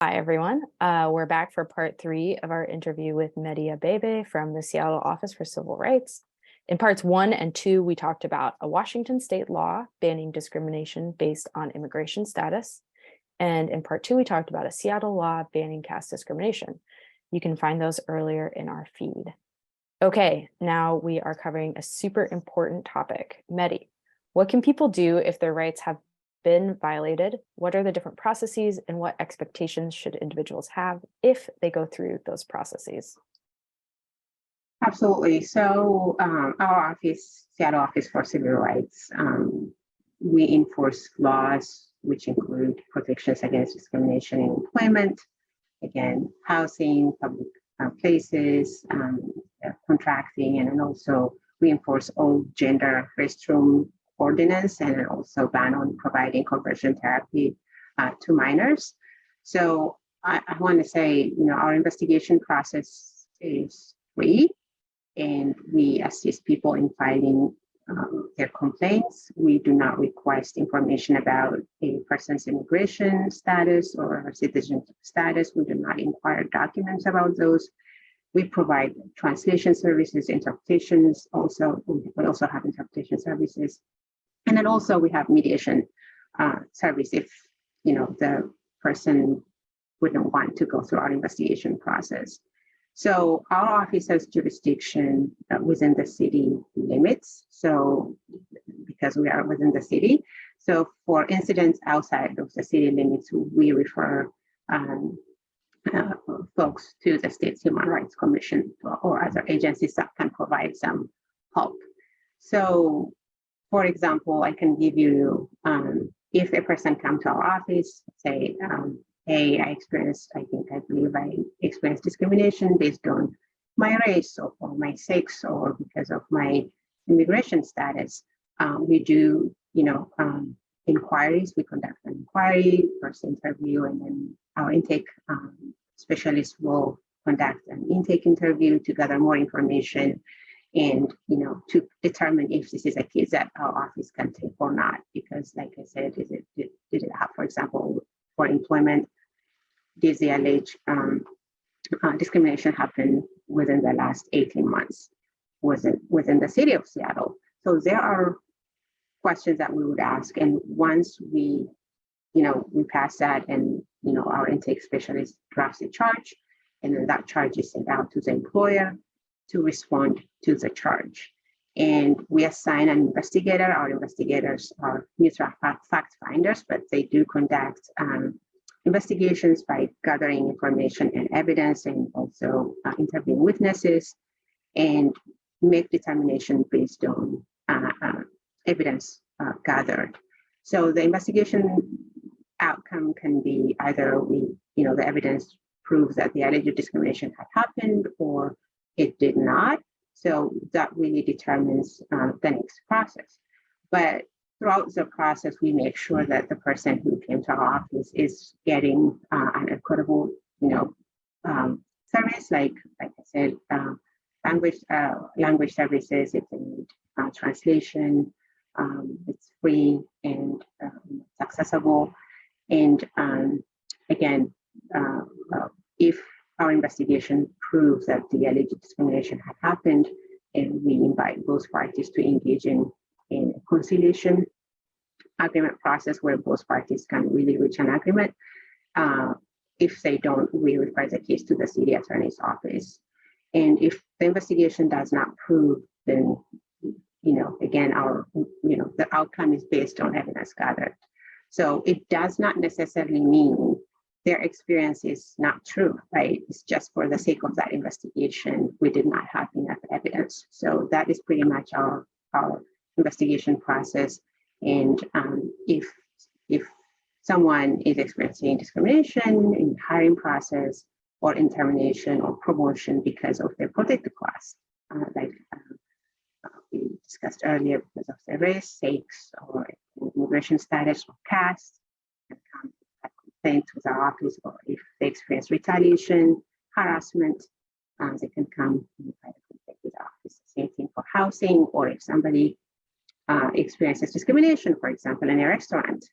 Hi, everyone. We're back for part 3 of our interview with Medi Abebe from the Seattle Office for Civil Rights. In parts 1 and 2, we talked about a Washington state law banning discrimination based on immigration status. And in part 2, we talked about a Seattle law banning caste discrimination. You can find those earlier in our feed. Okay, now we are covering a super important topic. Medi, what can people do if their rights have been violated? What are the different processes and what expectations should individuals have if they go through those processes? Absolutely. So our office, Seattle Office for Civil Rights, we enforce laws which include protections against discrimination in employment, again, housing, public places, contracting, and then also we enforce all gender restroom ordinance and also ban on providing conversion therapy to minors. So I want to say, our investigation process is free, and we assist people in filing their complaints. We do not request information about a person's immigration status or citizenship status. We do not inquire documents about those. We provide translation services, interpretations. We also have interpretation services. And then also we have mediation service if the person wouldn't want to go through our investigation process. So our office has jurisdiction within the city limits. So because we are within the city, so for incidents outside of the city limits, we refer folks to the state's Human Rights Commission or other agencies that can provide some help. So, for example, I can give you, if a person comes to our office, say, hey, I believe I experienced discrimination based on my race or my sex or because of my immigration status. We do, inquiries. We conduct an inquiry, first interview, and then our intake specialist will conduct an intake interview to gather more information and, to determine if this is a case that our office can take or not. Because like I said, did it have, for example, for employment, did the alleged discrimination happen within the last 18 months? Was it within the city of Seattle? So there are questions that we would ask. And once we pass that and, our intake specialist drafts a charge, and then that charge is sent out to the employer to respond to the charge. And we assign an investigator. Our investigators are neutral fact finders, but they do conduct investigations by gathering information and evidence and also interviewing witnesses and make determination based on evidence gathered. So the investigation outcome can be either the evidence proves that the alleged discrimination had happened or it did not. So that really determines the next process. But throughout the process, we make sure that the person who came to our office is getting an equitable, service, like I said, language services, if they need translation, it's free and it's accessible. And again, if our investigation proves that the alleged discrimination had happened, and we invite both parties to engage in a conciliation agreement process where both parties can really reach an agreement. If they don't, we refer the case to the city attorney's office. And if the investigation does not prove, then, again, the outcome is based on evidence gathered. So it does not necessarily mean their experience is not true, right? It's just for the sake of that investigation, we did not have enough evidence. So that is pretty much our investigation process. And if someone is experiencing discrimination in the hiring process or in termination or promotion because of their protected class, like we discussed earlier, because of their race, sex, or immigration status or caste, and come complaint with our office, or if they experience retaliation, harassment, they can come and file a complaint with our office. Same thing for housing, or if somebody experiences discrimination, for example, in a restaurant,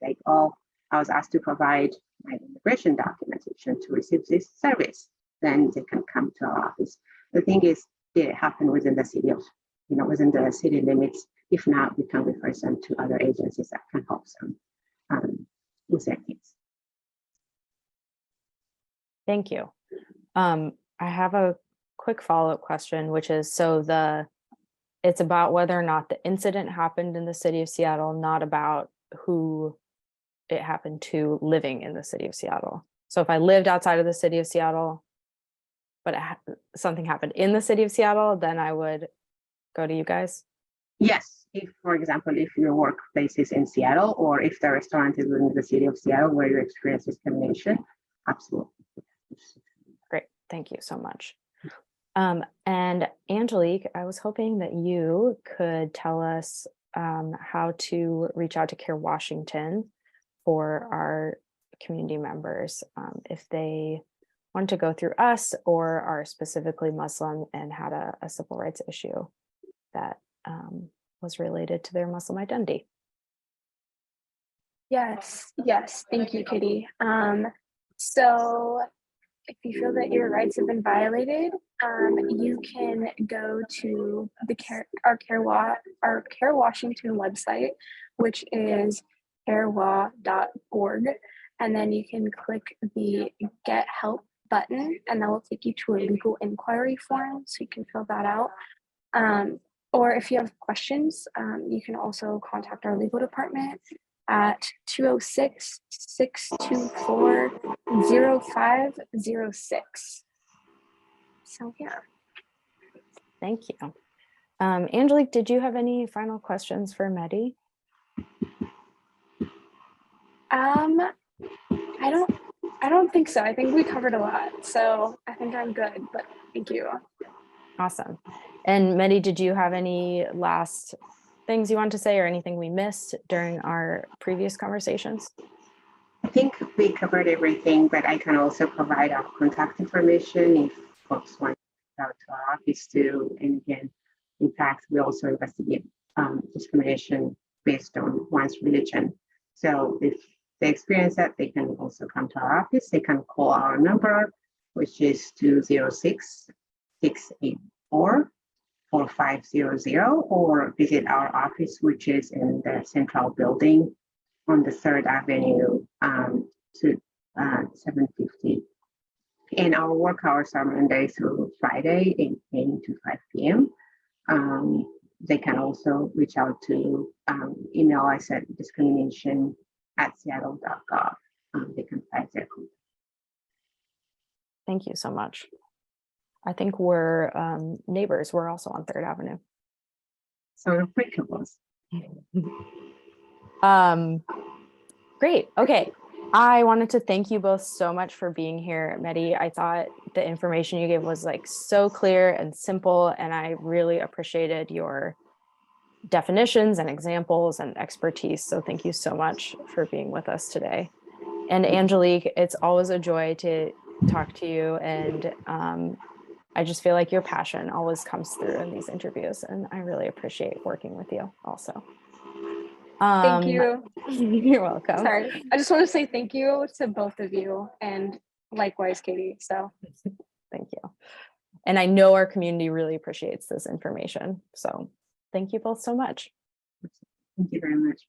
like, I was asked to provide my immigration documentation to receive this service, then they can come to our office. The thing is, did it happen within the city of, within the city limits? If not, we can refer them to other agencies that can help them with their case. Thank you. I have a quick follow-up question, which is, it's about whether or not the incident happened in the city of Seattle, not about who it happened to living in the city of Seattle. So if I lived outside of the city of Seattle, but something happened in the city of Seattle, then I would go to you guys? Yes, if, for example, if your workplace is in Seattle, or if the restaurant is within the city of Seattle where you experience discrimination, absolutely. Great, thank you so much. And Angelique, I was hoping that you could tell us how to reach out to CAIR Washington for our community members if they want to go through us or are specifically Muslim and had a civil rights issue that was related to their Muslim identity. Yes, thank you, Kitty. So if you feel that your rights have been violated, you can go to our CAIR Washington website, which is cairwa.org, and then you can click the Get Help button, and that will take you to a legal inquiry form, so you can fill that out. Or if you have questions, you can also contact our legal department at 206-624-0506. So yeah. Thank you. Angelique, did you have any final questions for Medi? I don't think so. I think we covered a lot, so I think I'm good, but thank you. Awesome. And Medi, did you have any last things you want to say or anything we missed during our previous conversations? I think we covered everything, but I can also provide our contact information if folks want to reach out to our office too. And again, in fact, we also investigate discrimination based on one's religion. So if they experience that, they can also come to our office. They can call our number, which is 206-684-4500, or visit our office, which is in the central building on the 3rd Avenue to 750. And our work hours are Monday through Friday, 8 a.m. to 5 p.m. They can also reach out to email us at discrimination@seattle.gov. They can find their contact. Thank you so much. I think we're neighbors. We're also on 3rd Avenue. So we're pretty close. Great. Okay. I wanted to thank you both so much for being here, Medi. I thought the information you gave was like so clear and simple, and I really appreciated your definitions and examples and expertise. So thank you so much for being with us today. And Angelique, it's always a joy to talk to you, and I just feel like your passion always comes through in these interviews, and I really appreciate working with you also. Thank you. You're welcome. Sorry, I just want to say thank you to both of you, and likewise, Katie. So thank you. And I know our community really appreciates this information. So thank you both so much. Thank you very much.